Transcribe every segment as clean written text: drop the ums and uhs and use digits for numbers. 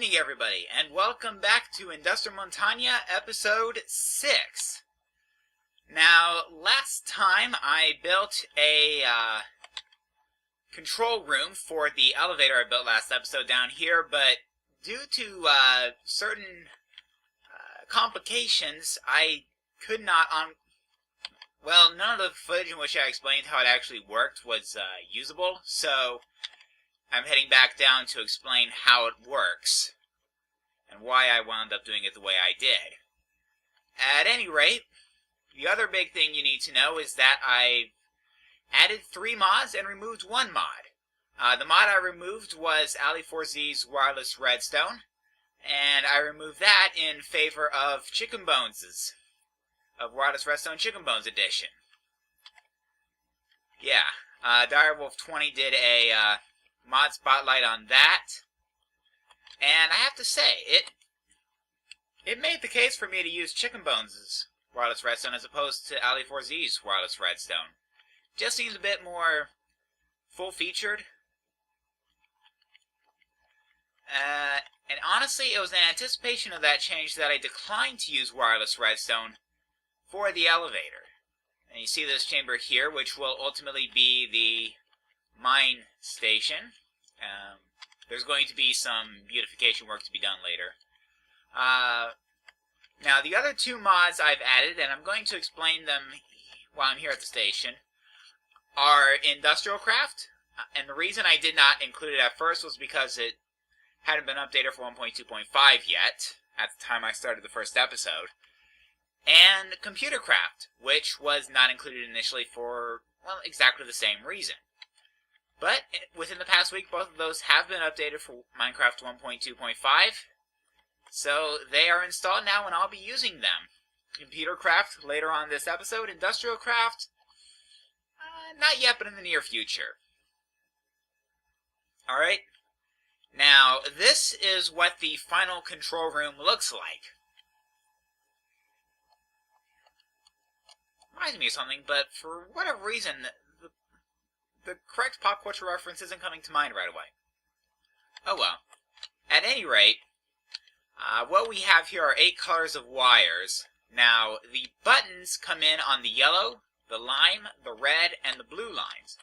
evening, everybody, and welcome back to IndustriMontagne episode 6. Now, last time I built a control room for the elevator I built last episode down here, but due to certain complications, I could not none of the footage in which I explained how it actually worked was usable, so I'm heading back down to explain how it works and why I wound up doing it the way I did. At any rate, the other big thing you need to know is that I added 3 mods and removed 1 mod. The mod I removed was Ali4Z's wireless redstone, and I removed that in favor of Chicken Bones' of Wireless Redstone Chicken Bones Edition. Yeah, Direwolf20 did a mod spotlight on that, and I have to say, it made the case for me to use Chicken Bones' wireless redstone as opposed to Ali4Z's wireless redstone. Just seems a bit more full-featured. And honestly, it was in anticipation of that change that I declined to use wireless redstone for the elevator. And you see this chamber here, which will ultimately be the mine station. There's going to be some beautification work to be done later. Now, the other 2 mods I've added, and I'm going to explain them while I'm here at the station, are Industrial Craft. And the reason I did not include it at first was because it hadn't been updated for 1.2.5 yet, at the time I started the first episode. And Computer Craft, which was not included initially for, well, exactly the same reason. But within the past week, both of those have been updated for Minecraft 1.2.5. So they are installed now, and I'll be using them. Computer Craft later on this episode. Industrial Craft, not yet, but in the near future. Alright. Now, this is what the final control room looks like. Reminds me of something, but for whatever reason, the correct pop culture reference isn't coming to mind right away. Oh well. At any rate, what we have here are 8 colors of wires. Now, the buttons come in on the yellow, the lime, the red, and the blue lines.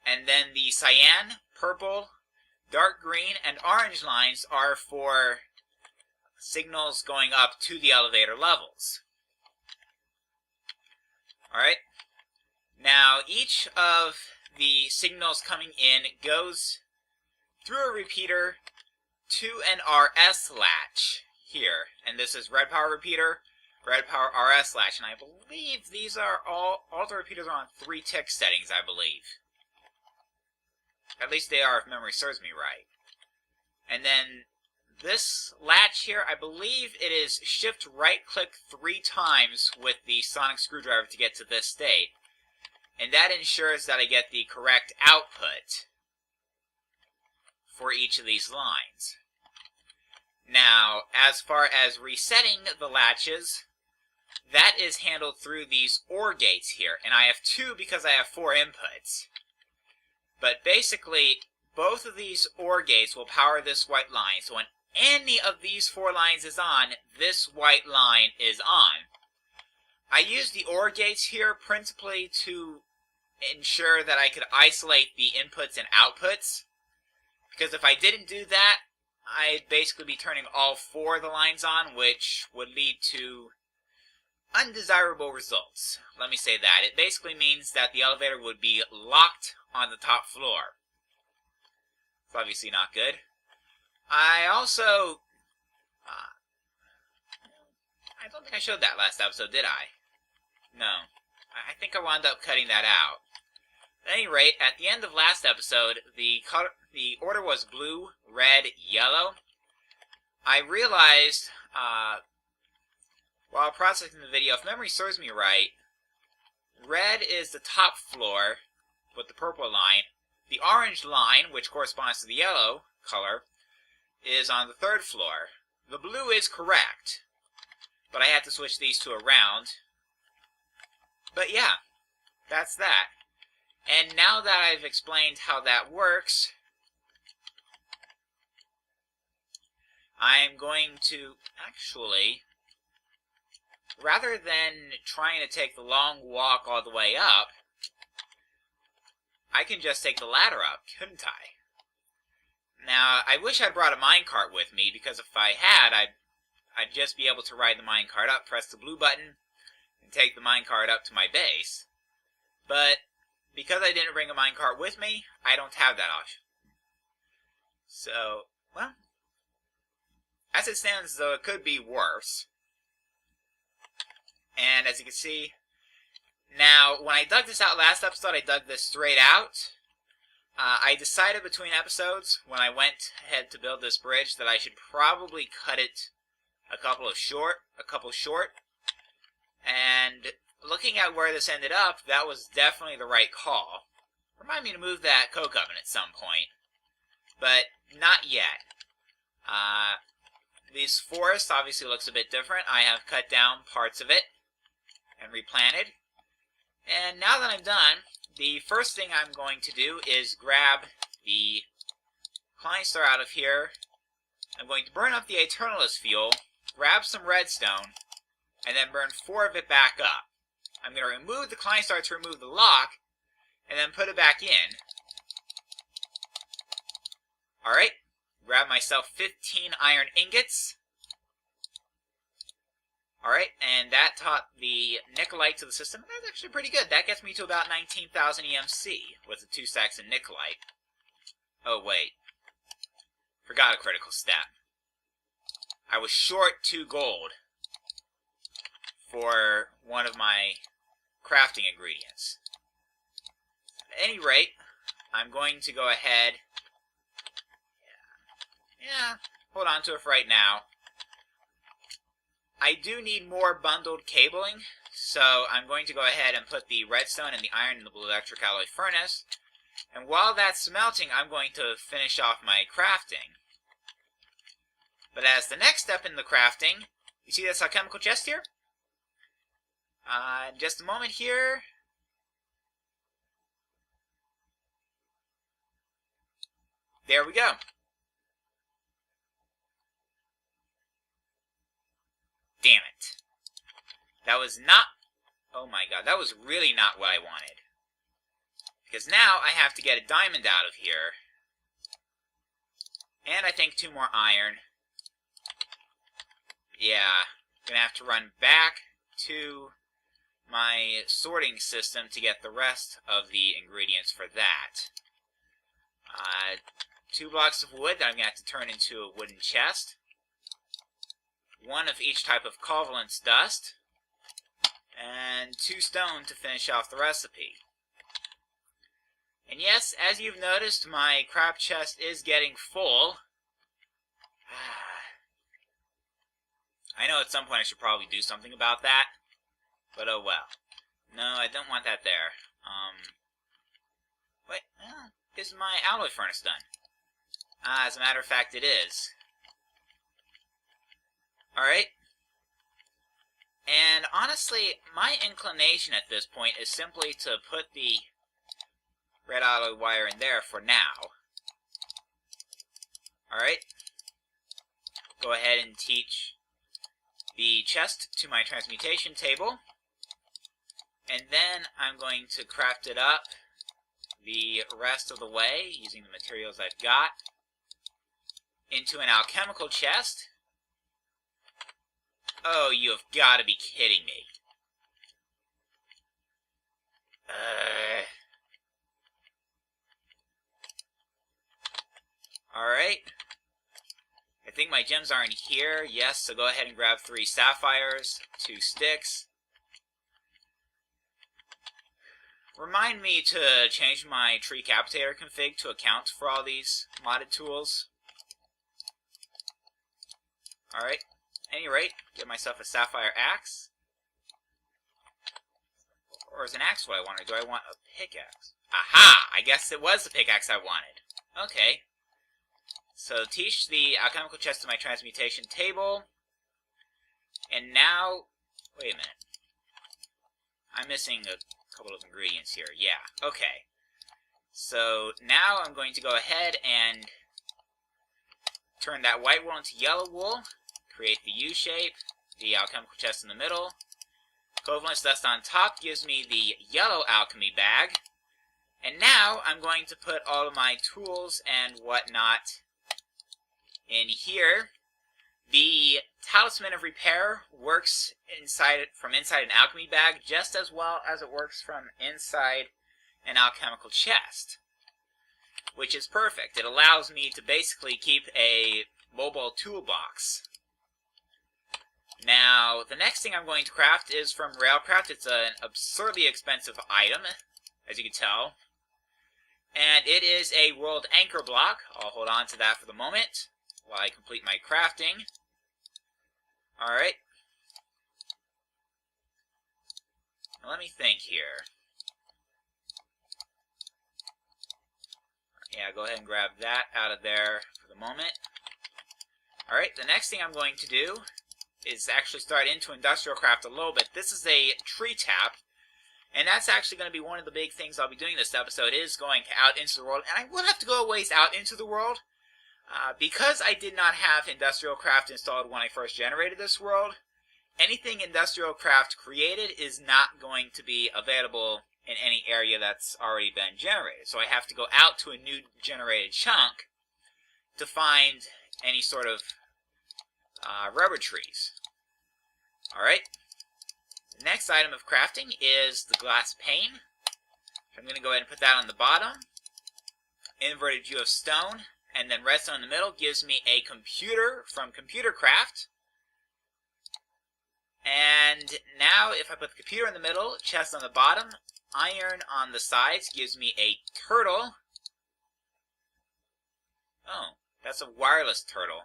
And then the cyan, purple, dark green, and orange lines are for signals going up to the elevator levels. Alright? Now, each of the signals coming in goes through a repeater to an RS latch here. And this is red power repeater, red power RS latch. And I believe these are all the repeaters are on 3 tick settings, I believe. At least they are if memory serves me right. And then this latch here, I believe it is shift right click 3 times with the sonic screwdriver to get to this state. And that ensures that I get the correct output for each of these lines. Now, as far as resetting the latches, that is handled through these OR gates here. And I have 2 because I have 4 inputs. But basically, both of these OR gates will power this white line. So when any of these 4 lines is on, this white line is on. I use the OR gates here principally to ensure that I could isolate the inputs and outputs. Because if I didn't do that, I'd basically be turning all 4 of the lines on, which would lead to undesirable results. Let me say that. It basically means that the elevator would be locked on the top floor. It's obviously not good. I also... I don't think I showed that last episode, did I? No. I think I wound up cutting that out. At any rate, at the end of last episode, the order was blue, red, yellow. I realized, while processing the video, if memory serves me right, red is the top floor with the purple line. The orange line, which corresponds to the yellow color, is on the 3rd floor. The blue is correct, but I had to switch these 2 around. But yeah, that's that. And now that I've explained how that works, I'm going to actually, rather than trying to take the long walk all the way up, I can just take the ladder up, couldn't I? Now, I wish I'd brought a minecart with me, because if I had, I'd just be able to ride the minecart up, press the blue button, and take the minecart up to my base. But because I didn't bring a minecart with me, I don't have that option. So, well, as it stands, though, it could be worse. And as you can see, now, when I dug this out last episode, I dug this straight out. I decided between episodes, when I went ahead to build this bridge, that I should probably cut it a couple short. And looking at where this ended up, that was definitely the right call. Remind me to move that coke oven at some point. But not yet. This forest obviously looks a bit different. I have cut down parts of it and replanted. And now that I'm done, the first thing I'm going to do is grab the Klein Star out of here. I'm going to burn up the Eternalist fuel, grab some redstone, and then burn 4 of it back up. I'm going to remove the Klein Star to remove the lock, and then put it back in. Alright, grab myself 15 iron ingots. Alright, and that taught the Nikolite to the system. That's actually pretty good. That gets me to about 19,000 EMC with the 2 stacks of Nikolite. Oh, wait. Forgot a critical step. I was short 2 gold for one of my crafting ingredients. At any rate, I'm going to go ahead. Yeah, hold on to it for right now. I do need more bundled cabling, so I'm going to go ahead and put the redstone and the iron in the blue electric alloy furnace. And while that's smelting, I'm going to finish off my crafting. But as the next step in the crafting, you see this alchemical chest here? Just a moment here. There we go. Damn it. That was not... Oh my god, that was really not what I wanted. Because now I have to get a diamond out of here. And I think 2 more iron. Yeah, I'm going to have to run back to my sorting system to get the rest of the ingredients for that. 2 blocks of wood that I'm going to have to turn into a wooden chest. 1 of each type of covalence dust. And 2 stone to finish off the recipe. And yes, as you've noticed, my crab chest is getting full. I know at some point I should probably do something about that. But oh well. No, I don't want that there. Wait, is my alloy furnace done? As a matter of fact, it is. Alright. And honestly, my inclination at this point is simply to put the red alloy wire in there for now. Alright. Go ahead and teach the chest to my transmutation table. And then I'm going to craft it up the rest of the way using the materials I've got into an alchemical chest. Oh, you have got to be kidding me. Alright. I think my gems are in here. Yes, so go ahead and grab 3 sapphires, 2 sticks. Remind me to change my tree capitator config to account for all these modded tools. Alright. At any rate, get myself a sapphire axe. Or is an axe what I want, or do I want a pickaxe? Aha! I guess it was the pickaxe I wanted. Okay. So teach the alchemical chest to my transmutation table. And now... Wait a minute. I'm missing a couple of ingredients here. Yeah, okay. So now I'm going to go ahead and turn that white wool into yellow wool, create the U shape, the alchemical chest in the middle. Equivalence dust on top gives me the yellow alchemy bag. And now I'm going to put all of my tools and whatnot in here. The Talisman of Repair works from inside an alchemy bag just as well as it works from inside an alchemical chest, which is perfect. It allows me to basically keep a mobile toolbox. Now, the next thing I'm going to craft is from Railcraft. It's an absurdly expensive item, as you can tell. And it is a world anchor block. I'll hold on to that for the moment while I complete my crafting. Alright. Let me think here. Yeah, go ahead and grab that out of there for the moment. Alright, the next thing I'm going to do is actually start into industrial craft a little bit. This is a tree tap. And that's actually going to be one of the big things I'll be doing this episode, is going out into the world. And I will have to go a ways out into the world. Because I did not have Industrial Craft installed when I first generated this world, anything Industrial Craft created is not going to be available in any area that's already been generated. So I have to go out to a new generated chunk to find any sort of rubber trees. Alright. The next item of crafting is the glass pane. I'm going to go ahead and put that on the bottom. Inverted view of stone. And then redstone in the middle gives me a computer from Computer Craft. And now if I put the computer in the middle, chest on the bottom, iron on the sides gives me a turtle. Oh, that's a wireless turtle.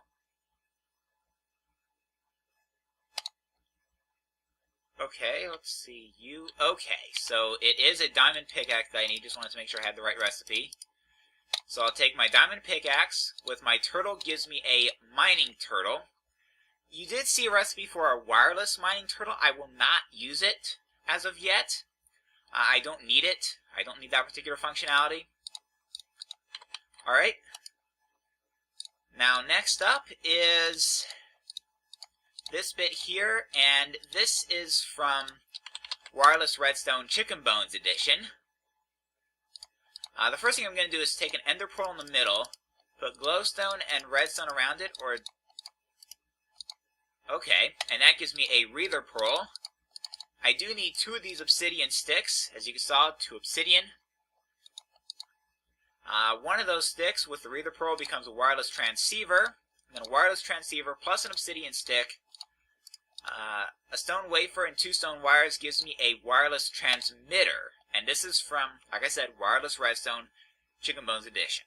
Okay, let's see, okay, so it is a diamond pickaxe that I need. Just wanted to make sure I had the right recipe. So I'll take my diamond pickaxe with my turtle, gives me a mining turtle. You did see a recipe for a wireless mining turtle. I will not use it as of yet. I don't need it. I don't need that particular functionality. Alright. Now next up is this bit here, and this is from Wireless Redstone Chicken Bones Edition. The first thing I'm going to do is take an ender pearl in the middle, put glowstone and redstone around it, or... Okay, and that gives me a Reether pearl. I do need 2 of these obsidian sticks, as you saw, 2 obsidian. One of those sticks with the Reether pearl becomes a wireless transceiver, and then a wireless transceiver plus an obsidian stick. A stone wafer and 2 stone wires gives me a wireless transmitter. And this is from, like I said, Wireless Redstone Chicken Bones Edition.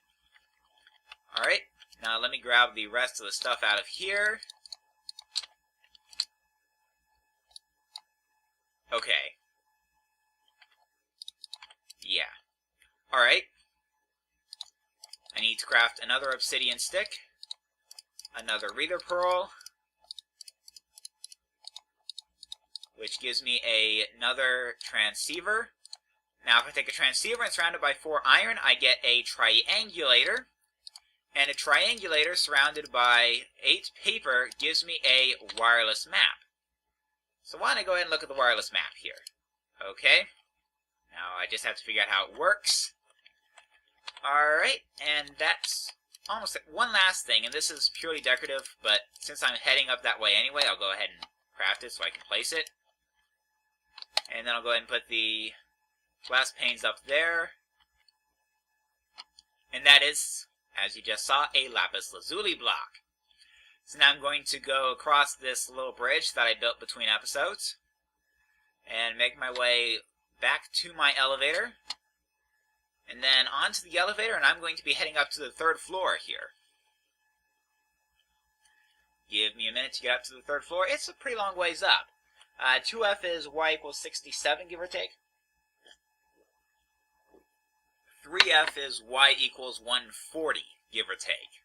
Alright, now let me grab the rest of the stuff out of here. Okay. Yeah. Alright. I need to craft another obsidian stick, another Reether pearl, which gives me another transceiver. Now, if I take a transceiver and surround it by 4 iron, I get a triangulator. And a triangulator surrounded by 8 paper gives me a wireless map. So why don't I go ahead and look at the wireless map here. Okay. Now, I just have to figure out how it works. Alright, and that's almost one last thing, and this is purely decorative, but since I'm heading up that way anyway, I'll go ahead and craft it so I can place it. And then I'll go ahead and put the glass panes up there. And that is, as you just saw, a lapis lazuli block. So now I'm going to go across this little bridge that I built between episodes and make my way back to my elevator. And then onto the elevator, and I'm going to be heading up to the 3rd floor here. Give me a minute to get up to the 3rd floor. It's a pretty long ways up. 2F is Y equals 67, give or take. 3F is Y equals 140, give or take.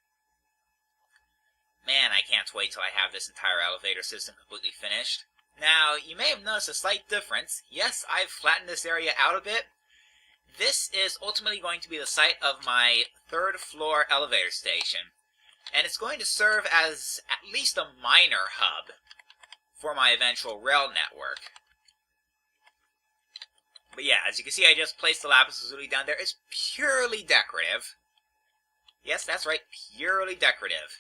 Man, I can't wait till I have this entire elevator system completely finished. Now, you may have noticed a slight difference. Yes, I've flattened this area out a bit. This is ultimately going to be the site of my 3rd floor elevator station. And it's going to serve as at least a minor hub for my eventual rail network. But yeah, as you can see, I just placed the lapis lazuli down there. It's purely decorative. Yes, that's right, purely decorative.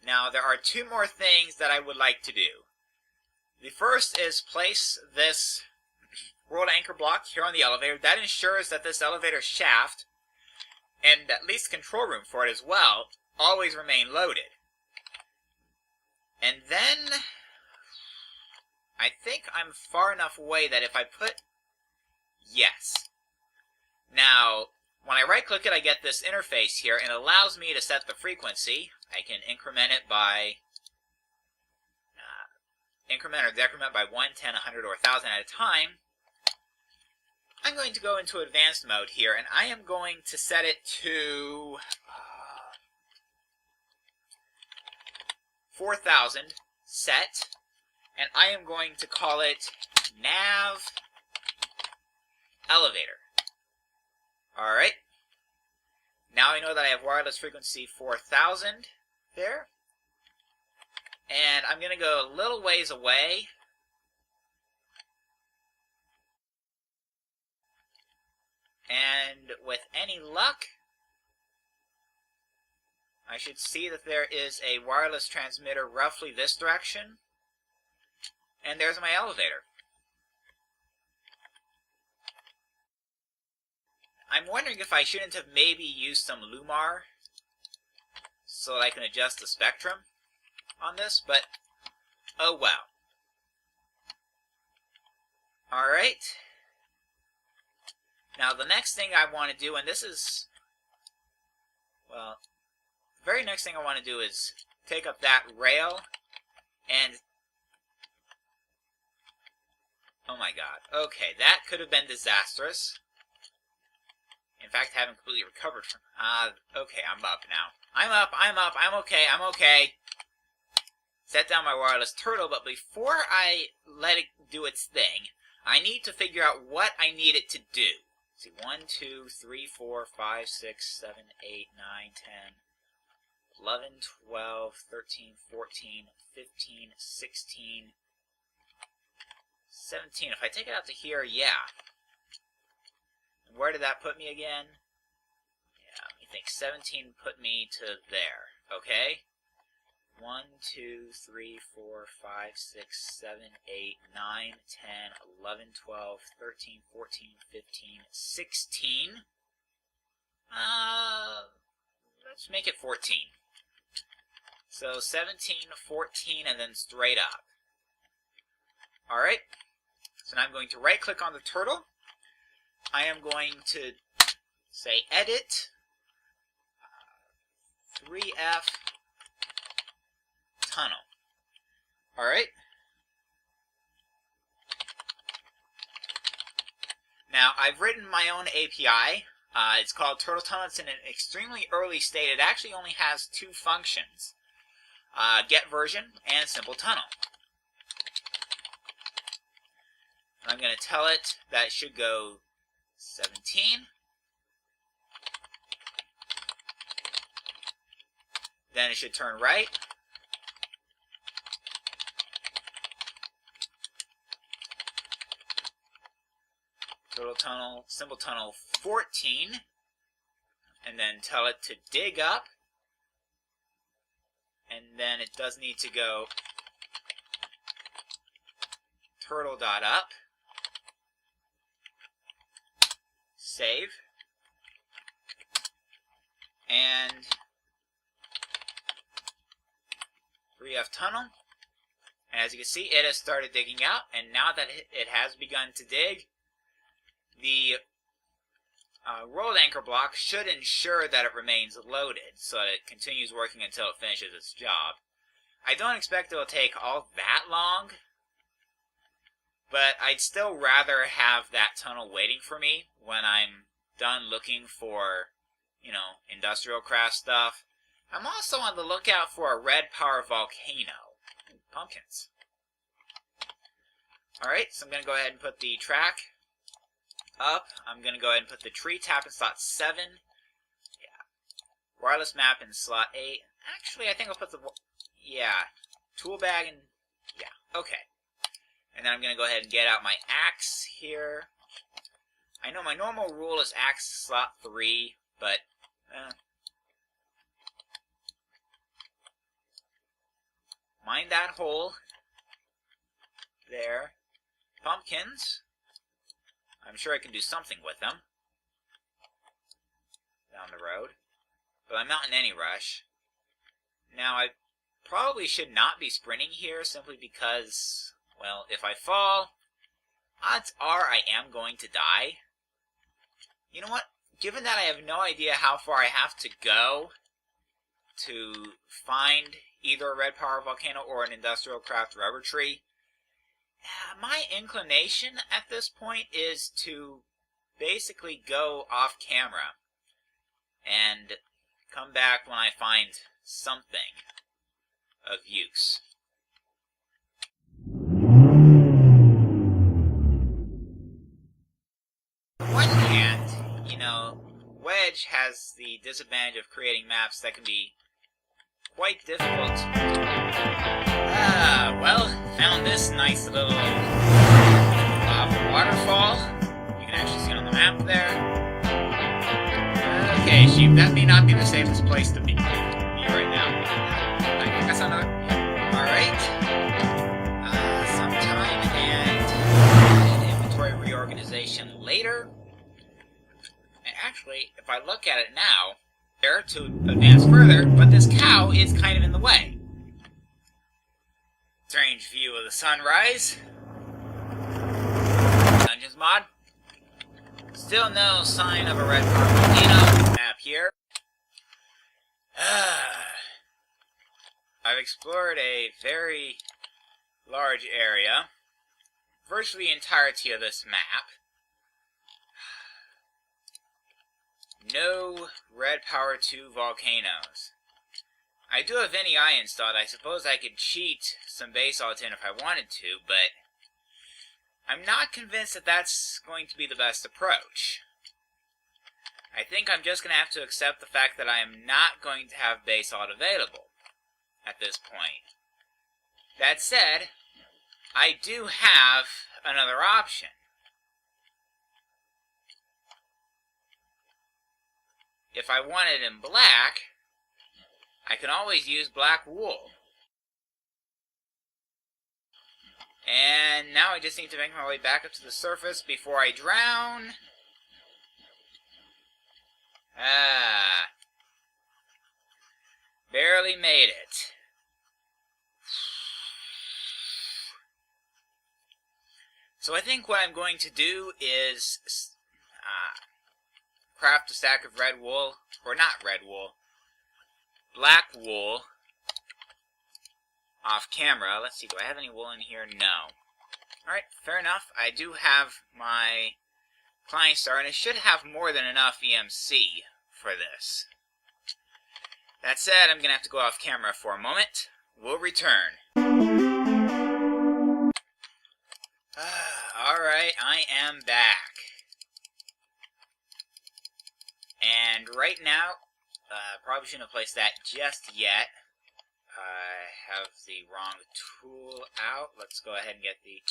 Now, there are two more things that I would like to do. The first is place this world anchor block here on the elevator. That ensures that this elevator shaft, and at least control room for it as well, always remain loaded. And then, I think I'm far enough away that if I put yes. Now, when I right click it, I get this interface here, and it allows me to set the frequency. I can increment it by increment or decrement by 1, 10, 100, or 1,000 at a time. I'm going to go into advanced mode here, and I am going to set it to 4,000 set, and I am going to call it nav elevator. Alright, now I know that I have wireless frequency 4,000 there, and I'm going to go a little ways away. And with any luck, I should see that there is a wireless transmitter roughly this direction. And there's my elevator. I'm wondering if I shouldn't have maybe used some Lumar so that I can adjust the spectrum on this, but oh well. Alright. Now the next thing I want to do, and this is, well, the very next thing I want to do is take up that rail and, oh my god, okay, that could have been disastrous. In fact, I haven't completely recovered from, okay, I'm up now. I'm okay. Set down my wireless turtle, but before I let it do its thing, I need to figure out what I need it to do. Let's see, 1, 2, 3, 4, 5, 6, 7, 8, 9, 10, 11, 12, 13, 14, 15, 16, 17. If I take it out to here, yeah. And where did that put me again? Yeah, let me think. 17 put me to there. Okay? 1, 2, 3, 4, 5, 6, 7, 8, 9, 10, 11, 12, 13, 14, 15, 16. Let's make it 14. So 17, 14, and then straight up. Alright. So now I'm going to right click on the turtle. I am going to say edit 3F tunnel. Alright. Now, I've written my own API. It's called Turtle Tunnel. It's in an extremely early state. It actually only has two functions. Get version and simple tunnel. I'm going to tell it that it should go 17. Then it should turn right. Turtle tunnel, simple tunnel 14. And then tell it to dig up. And then it does need to go turtle.up. Save. And 3F tunnel. And as you can see, it has started digging out. And now that it has begun to dig, the rolled anchor block should ensure that it remains loaded so that it continues working until it finishes its job. I don't expect it will take all that long, but I'd still rather have that tunnel waiting for me when I'm done looking for, industrial craft stuff. I'm also on the lookout for a red power volcano. Ooh, pumpkins. Alright, so I'm going to go ahead and put the track up. I'm going to go ahead and put the tree tap in slot 7. Yeah. wireless map in slot 8. Actually, I think I'll put the... Yeah. Tool bag and... Yeah. Okay. And then I'm going to go ahead and get out my axe here. I know my normal rule is axe slot 3, but... mind that hole. There. Pumpkins. I'm sure I can do something with them. Down the road. But I'm not in any rush. Now, I probably should not be sprinting here simply because, well, if I fall, odds are I am going to die. You know what? Given that I have no idea how far I have to go to find either a red power volcano or an industrial craft rubber tree, my inclination at this point is to basically go off camera and come back when I find something of use. On one hand, you know, Wedge has the disadvantage of creating maps that can be quite difficult. Well, found this nice little waterfall. You can actually see it on the map there. Okay, sheep, that may not be the safest place to be right now. I think that's another... Alright. Some time and inventory reorganization later. And actually, if I look at it now, there to advance further, but this cow is kind of in the way. Strange view of the sunrise. Dungeons mod. Still no sign of a red power volcano. Map here. I've explored a very large area. Virtually the entirety of this map. No red power 2 volcanoes. I do have NEI installed. I suppose I could cheat some basalt in if I wanted to, but I'm not convinced that that's going to be the best approach. I think I'm just going to have to accept the fact that I am not going to have basalt available at this point. That said, I do have another option. If I want it in black, I can always use black wool. And now I just need to make my way back up to the surface before I drown. Barely made it. So I think what I'm going to do is craft a stack of red wool, or not red wool, black wool off camera. Let's see, do I have any wool in here? No. Alright, fair enough. I do have my Klein Star, and it should have more than enough EMC for this. That said, I'm going to have to go off camera for a moment. We'll return. Alright, I am back. And right now, probably shouldn't have placed that just yet. I have the wrong tool out. Let's go ahead and get the...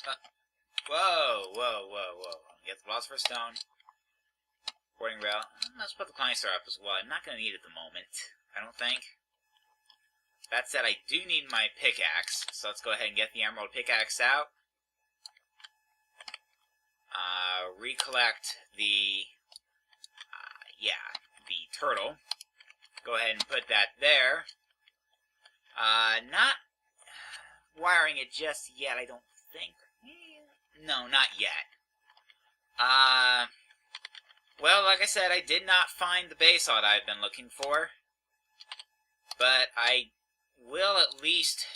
whoa. Get the Philosopher's Stone. Boarding rail. Let's put the Klein Star up as well. I'm not going to need it at the moment, I don't think. That said, I do need my pickaxe. So let's go ahead and get the emerald pickaxe out. Recollect the... the turtle. Go ahead and put that there. Not wiring it just yet, I don't think. No, not yet. Well, like I said, I did not find the basalt I've been looking for. But I will at least...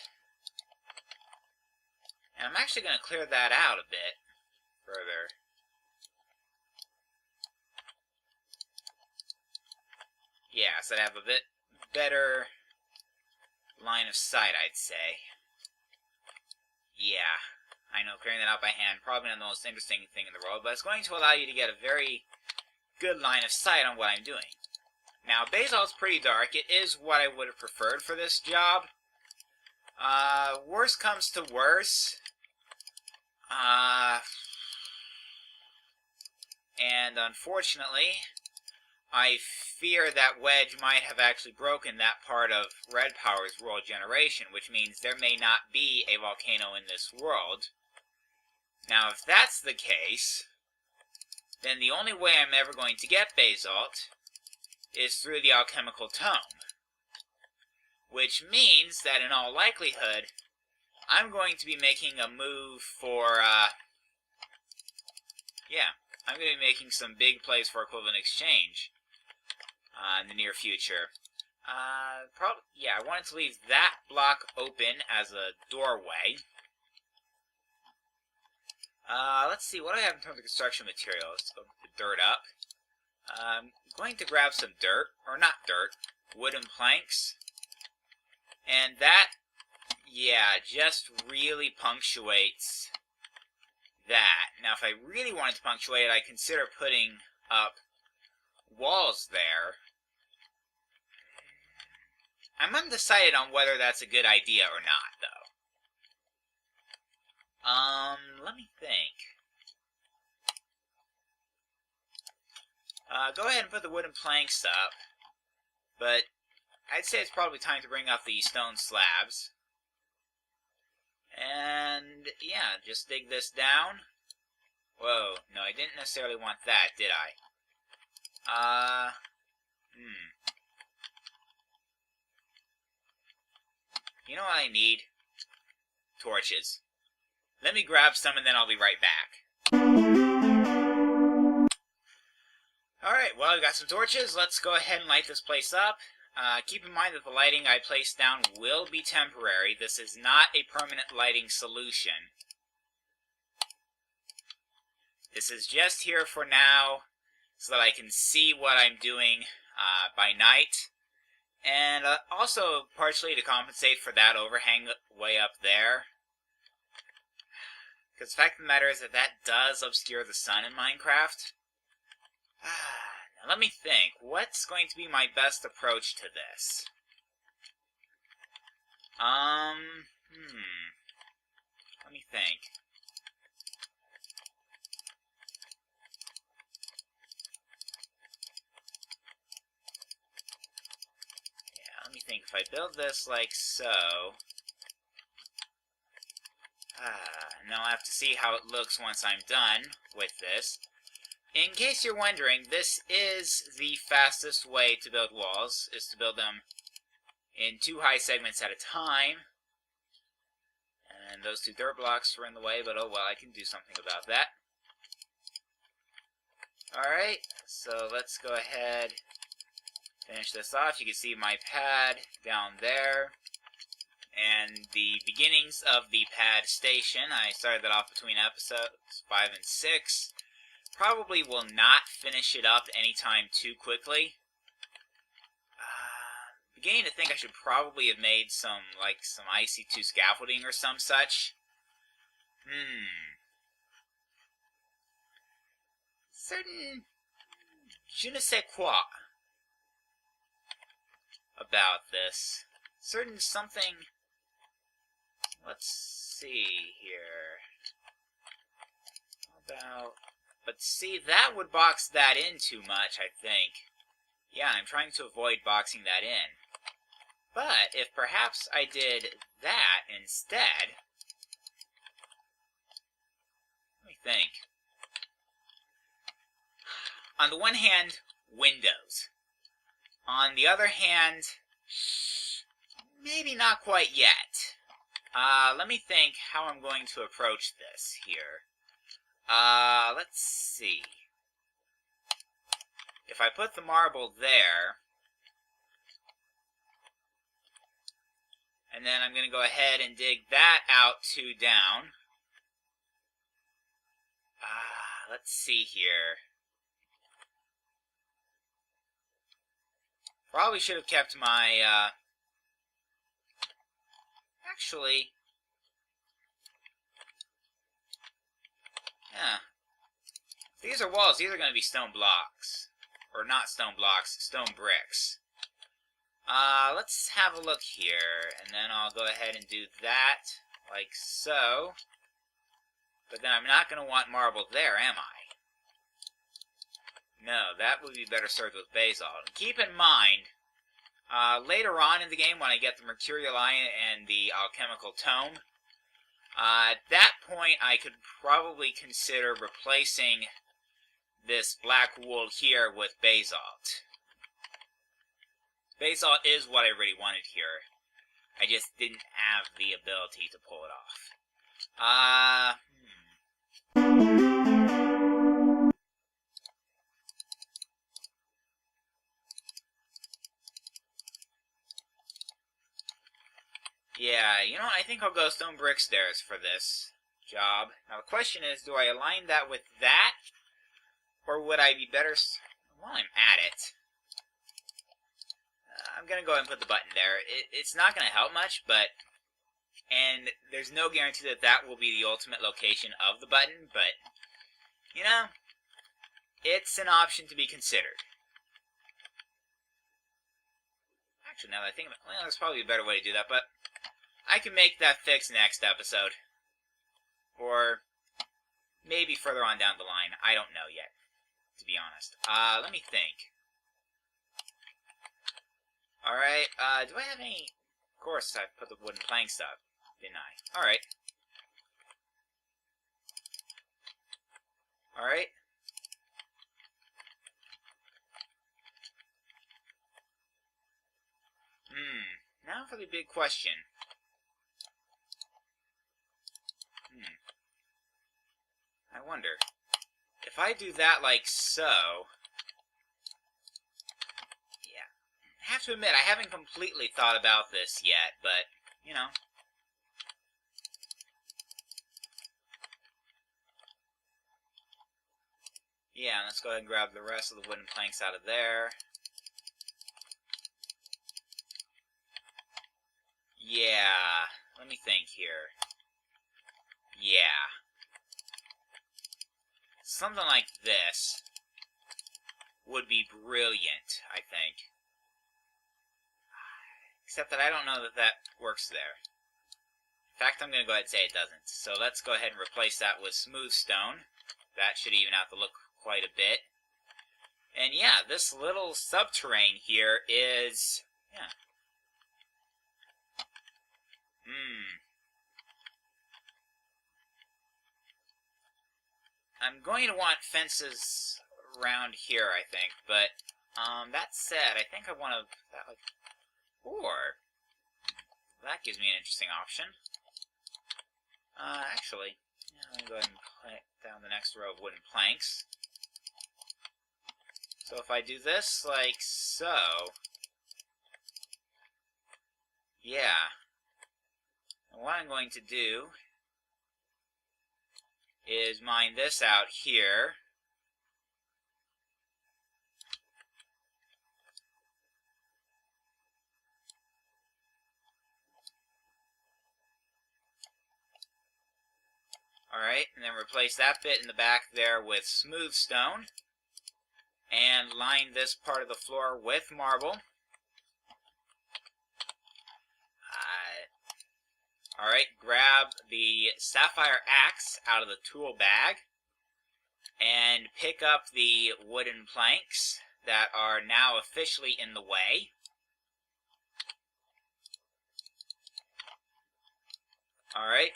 And I'm actually going to clear that out a bit further. Yeah, so I have a bit better line of sight, I'd say. Yeah, I know, clearing that out by hand, probably not the most interesting thing in the world, but it's going to allow you to get a very good line of sight on what I'm doing. Now, basalt's pretty dark. It is what I would have preferred for this job. Worst comes to worst. And unfortunately, I fear that Wedge might have actually broken that part of Red Power's world generation, which means there may not be a volcano in this world. Now, if that's the case, then the only way I'm ever going to get basalt is through the alchemical tome. Which means that in all likelihood, I'm going to be making a move for, I'm going to be making some big plays for equivalent exchange in the near future. I wanted to leave that block open as a doorway. Let's see, what do I have in terms of construction materials? Let's put the dirt up. I'm going to grab some dirt, or not dirt, wooden planks. And that, just really punctuates that. Now, if I really wanted to punctuate it, I'd consider putting up walls there. I'm undecided on whether that's a good idea or not, though. Let me think. Go ahead and put the wooden planks up, but I'd say it's probably time to bring up the stone slabs. And, just dig this down. Whoa, no, I didn't necessarily want that, did I? You know what I need? Torches. Let me grab some and then I'll be right back. Alright, well, I've got some torches. Let's go ahead and light this place up. Keep in mind that the lighting I place down will be temporary. This is not a permanent lighting solution. This is just here for now so that I can see what I'm doing by night. And also partially to compensate for that overhang way up there. Because the fact of the matter is that does obscure the sun in Minecraft. Now let me think. What's going to be my best approach to this? Let me think. Let me think. If I build this like so... now I'll have to see how it looks once I'm done with this. In case you're wondering, this is the fastest way to build walls, is to build them in 2 high segments at a time. And those 2 dirt blocks were in the way, but oh well, I can do something about that. Alright, so let's go ahead, finish this off. You can see my pad down there. And the beginnings of the pad station, I started that off between episodes 5 and 6. Probably will not finish it up anytime too quickly. Beginning to think I should probably have made some IC2 scaffolding or some such. Certain je ne sais quoi about this. Certain something... Let's see here. But see, that would box that in too much, I think. Yeah, I'm trying to avoid boxing that in. But if perhaps I did that instead... Let me think. On the one hand, windows. On the other hand, maybe not quite yet. Let me think how I'm going to approach this here. Let's see. If I put the marble there, and then I'm going to go ahead and dig that out 2 down. Let's see here. Probably should have kept my, actually, yeah. If these are walls, these are going to be stone blocks. or not stone blocks, stone bricks. Let's have a look here, and then I'll go ahead and do that, like so. But then I'm not going to want marble there, am I? No, that would be better served with basalt. And keep in mind, later on in the game, when I get the mercurial iron and the alchemical tome, at that point I could probably consider replacing this black wool here with basalt. Basalt is what I really wanted here. I just didn't have the ability to pull it off. Yeah, you know what? I think I'll go stone brick stairs for this job. Now the question is, do I align that with that? Or would I be better... While I'm at it, I'm going to go ahead and put the button there. It's not going to help much, but... And there's no guarantee that that will be the ultimate location of the button, but... You know, it's an option to be considered. Actually, now that I think about it, well, there's probably a better way to do that, but... I can make that fix next episode. Or maybe further on down the line. I don't know yet, to be honest. Let me think. Alright, do I have any... Of course, I put the wooden planks up, didn't I? Alright. Alright. Now for the big question. I wonder, if I do that like so, yeah, I have to admit, I haven't completely thought about this yet, but, you know. Yeah, let's go ahead and grab the rest of the wooden planks out of there. Yeah, let me think here. Yeah. Something like this would be brilliant, I think. Except that I don't know that that works there. In fact, I'm going to go ahead and say it doesn't. So let's go ahead and replace that with smooth stone. That should even out the look quite a bit. And yeah, this little subterrane here is... yeah. I'm going to want fences around here, I think, but that said, I think I want to... Or... that gives me an interesting option. Actually, yeah, let me go ahead and put down the next row of wooden planks. So if I do this like so... yeah. And what I'm going to do is mine this out here. Alright, and then replace that bit in the back there with smooth stone. And line this part of the floor with marble. Alright, grab the sapphire axe out of the tool bag and pick up the wooden planks that are now officially in the way. Alright.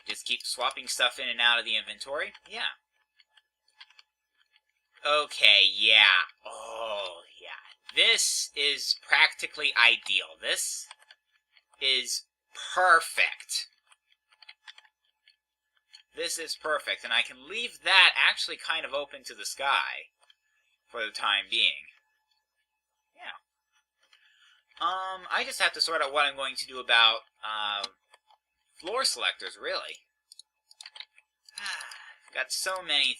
Just keep swapping stuff in and out of the inventory. Yeah. Okay, yeah. Oh, yeah. This is practically ideal. This is perfect. This is perfect, and I can leave that actually kind of open to the sky for the time being. Yeah. I just have to sort out what I'm going to do about floor selectors, really. Got so many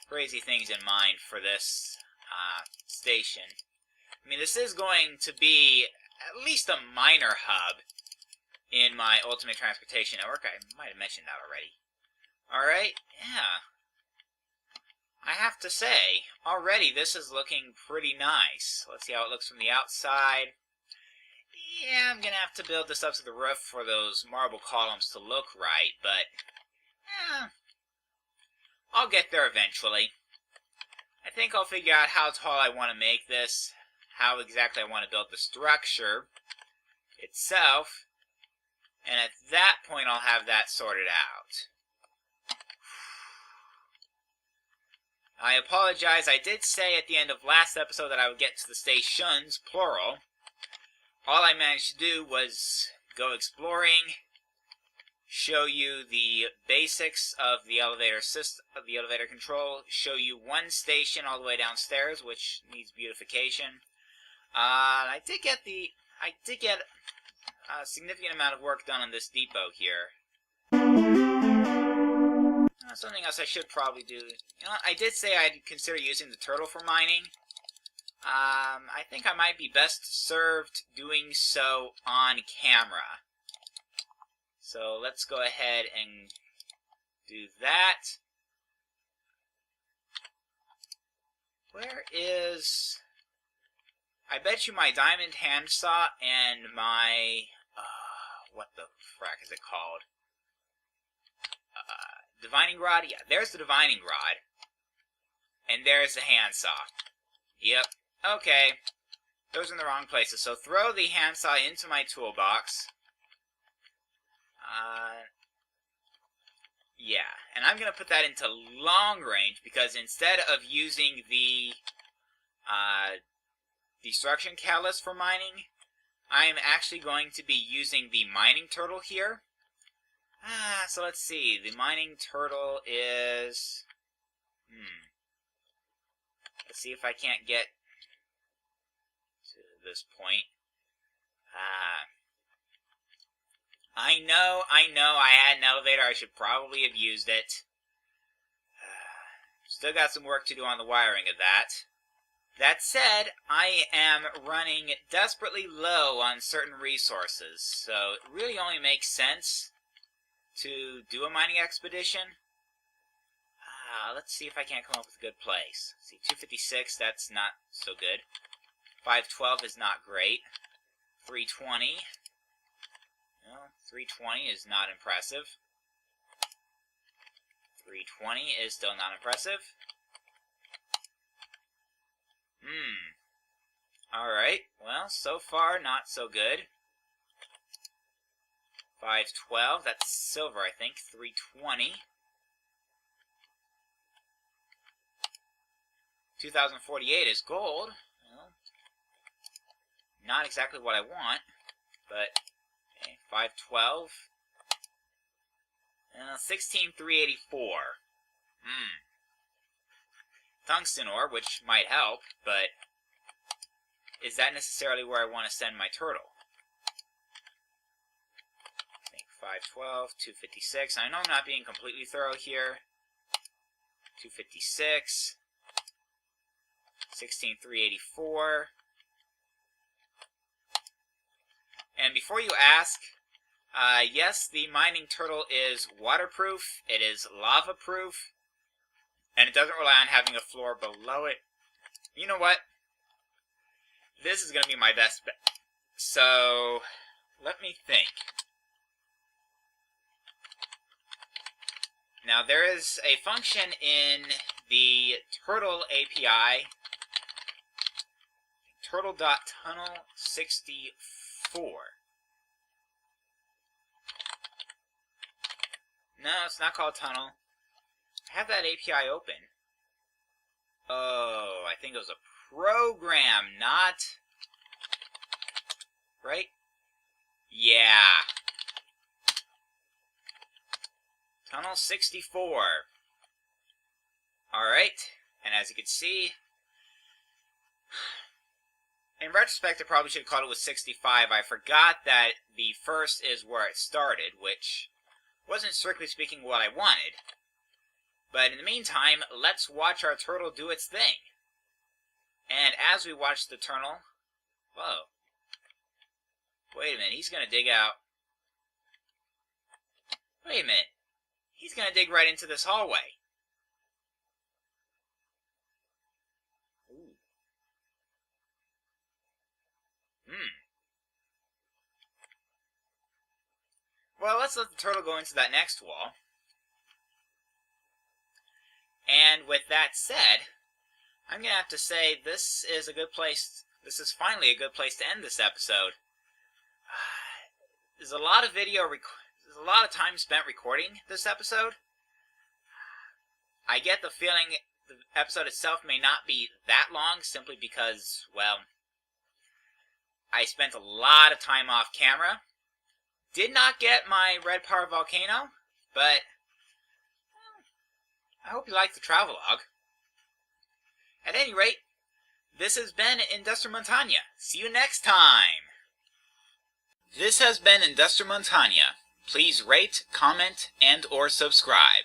crazy things in mind for this station. I mean, this is going to be at least a minor hub in my ultimate transportation network. I might have mentioned that already. Alright, yeah. I have to say, already this is looking pretty nice. Let's see how it looks from the outside. Yeah, I'm going to have to build this up to the roof for those marble columns to look right, but I'll get there eventually. I think I'll figure out how tall I want to make this, how exactly I want to build the structure itself, and at that point I'll have that sorted out. I apologize, I did say at the end of last episode that I would get to the stations, plural. All I managed to do was go exploring, show you the basics of the elevator system, of the elevator control, show you one station all the way downstairs, which needs beautification. I did get a significant amount of work done on this depot here. Something else I should probably do. You know, I did say I'd consider using the turtle for mining. I think I might be best served doing so on camera. So let's go ahead and do that. Where is... I bet you my diamond handsaw and my... what the frack is it called? Divining rod? Yeah, there's the divining rod. And there's the handsaw. Yep. Okay. Those are in the wrong places. So throw the handsaw into my toolbox. Yeah. And I'm going to put that into long range because instead of using the destruction catalyst for mining, I am actually going to be using the mining turtle here. So let's see. The mining turtle is... Let's see if I can't get to this point. I know I had an elevator. I should probably have used it. Still got some work to do on the wiring of that. That said, I am running desperately low on certain resources, so it really only makes sense to do a mining expedition. Let's see if I can't come up with a good place. Let's see, 256, that's not so good. 512 is not great. 320. No, 320 is not impressive. 320 is still not impressive. Alright, well, so far, not so good. 512, that's silver, I think. 320. 2048 is gold. Well, not exactly what I want, but okay, 512. 16384. Tungsten ore, which might help, but is that necessarily where I want to send my turtle? I think 512, 256. I know I'm not being completely thorough here. 256. 16384. And before you ask, yes, the mining turtle is waterproof, it is lava-proof, and it doesn't rely on having a floor below it. You know what? This is going to be my best bet. So, let me think. Now, there is a function in the Turtle API, turtle.tunnel64. No, it's not called tunnel. I have that API open. Oh, I think it was a program, not... Right? Yeah. Tunnel 64. Alright, and as you can see, in retrospect I probably should have called it with 65. I forgot that the first is where it started, which wasn't strictly speaking what I wanted. But in the meantime, let's watch our turtle do its thing. And as we watch the turtle... Whoa. Wait a minute, he's going to dig out... Wait a minute. He's going to dig right into this hallway. well, let's let the turtle go into that next wall. And with that said, I'm going to have to say this is a good place. This is finally a good place to end this episode. There's a lot of there's a lot of time spent recording this episode. I get the feeling the episode itself may not be that long simply because, well, I spent a lot of time off camera. Did not get my red power volcano, but I hope you liked the travelogue. At any rate, this has been IndustriMontagne. See you next time! This has been IndustriMontagne. Please rate, comment, and/or subscribe.